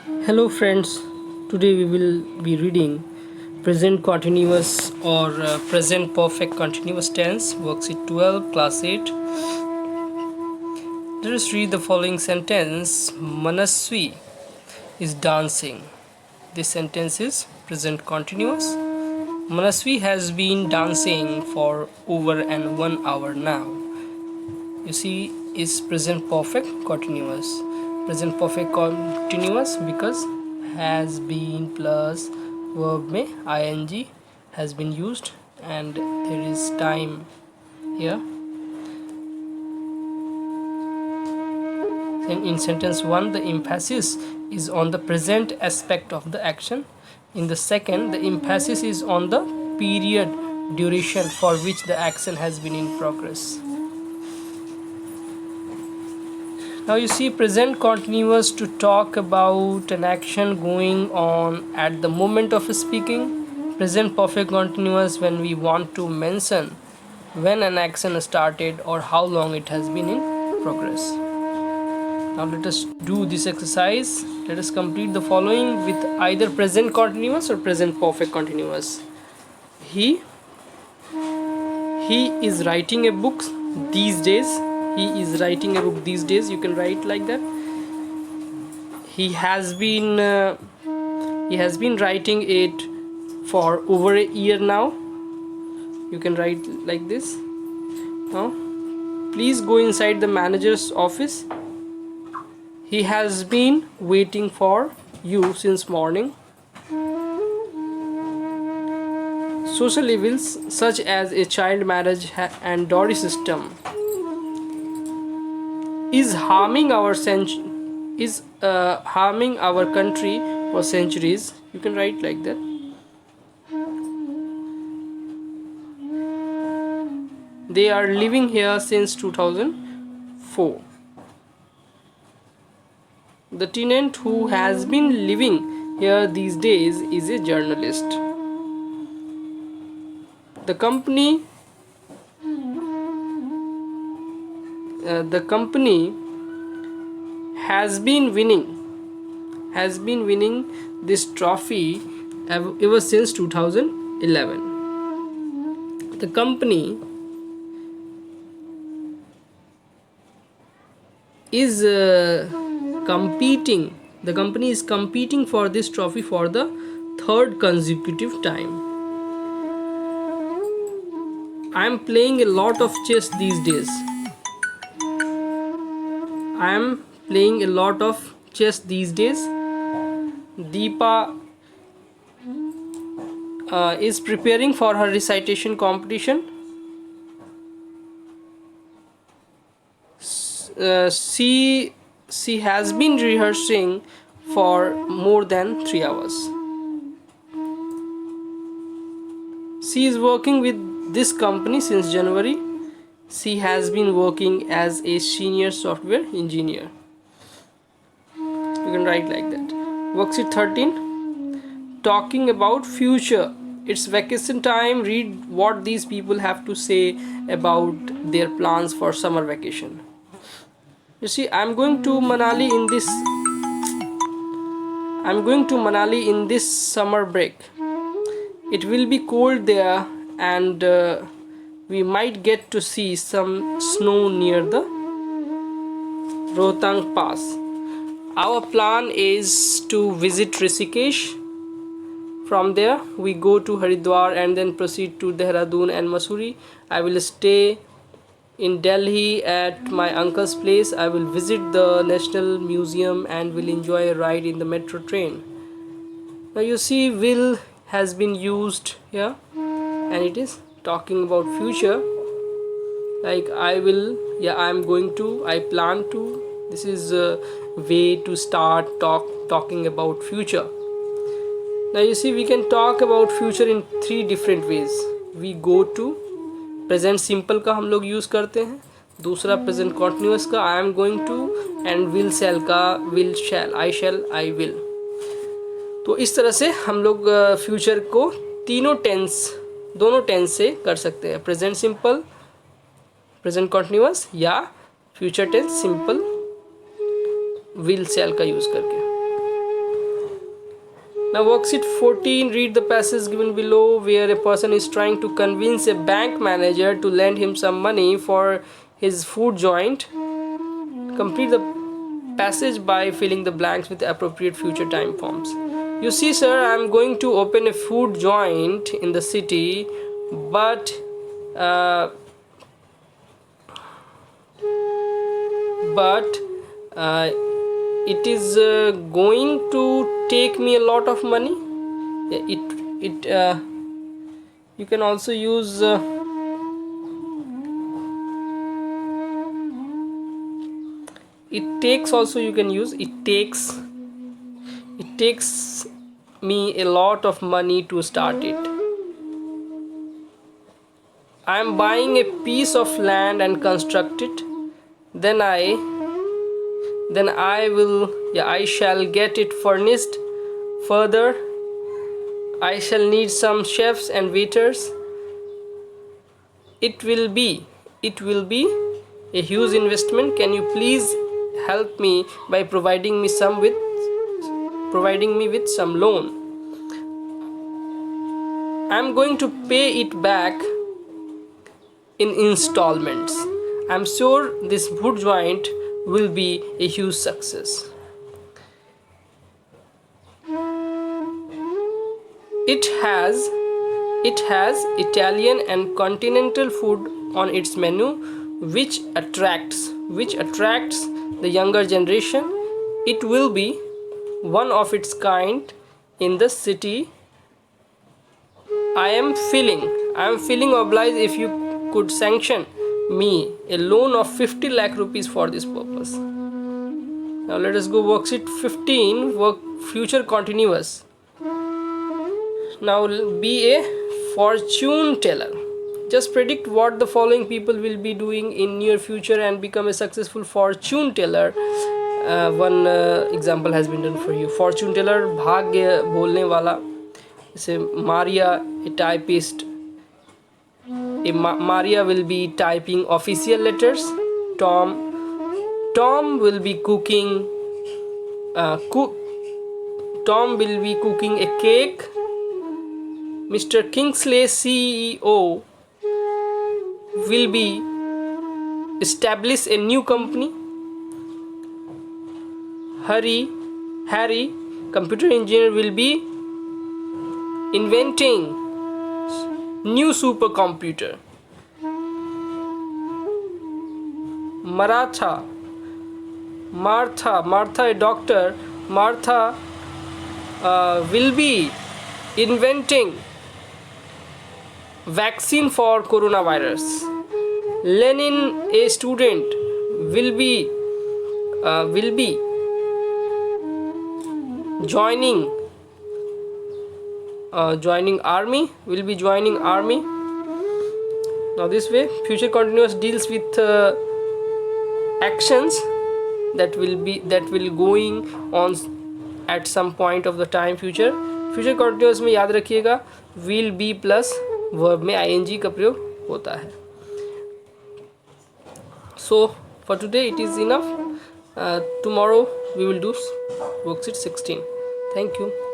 Hello friends, today we will be reading present continuous or present perfect continuous tense, worksheet 12, class 8. Let us read the following sentence. Manaswi is dancing. This sentence is present continuous. Manaswi has been dancing for over 1 hour now. You see, is present perfect continuous. Present perfect continuous because has been plus verb में ing has been used and there is time here. And in sentence 1, the emphasis is on the present aspect of the action. In the second, the emphasis is on the period duration for which the action has been in progress. Now you see present continuous to talk about an action going on at the moment of speaking. Present perfect continuous when we want to mention when an action started or how long it has been in progress. Now let us do this exercise. Let us complete the following with either present continuous or present perfect continuous. He is writing a book these days. He is writing a book these days. You can write like that. He has been writing it for over a year now. You can write like this. Now please go inside the manager's office. He has been waiting for you since morning. Social evils such as a child marriage and dowry system is harming our country for centuries. You can write like that. They are living here since 2004. The tenant who has been living here these days is a journalist. The company has been winning this trophy ever since 2011. The company is competing for this trophy for the third consecutive time. I am playing a lot of chess these days. Deepa is preparing for her recitation competition. She has been rehearsing for more than 3 hours. She is working with this company since January. She has been working as a senior software engineer. You can write like that. Worksheet 13. Talking about future. It's vacation time. Read what these people have to say about their plans for summer vacation. You see, I'm going to Manali in this summer break. It will be cold there and we might get to see some snow near the Rohtang Pass. Our plan is to visit Rishikesh. From there we go to Haridwar and then proceed to Dehradun and Mussoorie. I will stay in Delhi at my uncle's place. I will visit the National Museum and will enjoy a ride in the metro train. Now you see, will has been used here and it is talking about future, like I'm going to, I plan to. This is a way to start talking about future. Now you see, we can talk about future in 3 different ways. We go to present simple का हम लोग use करते हैं. दूसरा present continuous का I am going to, and will shall का will shell, I shell, I will. तो इस तरह से हम लोग फ्यूचर को दोनों टेंस से कर सकते हैं. प्रेजेंट सिंपल, प्रेजेंट कॉन्टिन्यूस या future tense simple will shall का यूज़ करके. Now worksheet 14, read the passage given below where a person is trying to convince a bank manager to lend him some money for his food joint. Complete the passage by filling the blanks with appropriate future time forms. You see, sir, I am going to open a food joint in the city, but uh, it is going to take me a lot of money. You can also use it takes, also you can use it takes me a lot of money to start it. I am buying a piece of land and construct it, then I shall get it furnished. Further, I shall need some chefs and waiters. It will be a huge investment. Can you please help me by providing me with some loan? I am going to pay it back in installments. I am sure this food joint will be a huge success. It has Italian and continental food on its menu, which attracts the younger generation. It will be one of its kind in the city. I am feeling obliged if you could sanction me a loan of 50 lakh rupees for this purpose. Now let us go worksheet 15, future continuous. Now be a fortune teller. Just predict what the following people will be doing in near future and become a successful fortune teller. One example has been done for you. Fortune teller, भाग्य बोलने वाला. जैसे Maria, a typist. Maria will be typing official letters. Tom will be cooking. Tom will be cooking a cake. Mr. Kingsley, CEO, will be establish a new company. Harry, computer engineer, will be inventing new supercomputer. Martha, a doctor, Martha will be inventing vaccine for coronavirus. Lenin, a student, will be joining army. Now this way future continuous deals with actions that will going on at some point of the time future continuous में याद रखिएगा will be plus verb में ing का प्रयोग होता है. So for today it is enough. Tomorrow we will do worksheet 16. Thank you.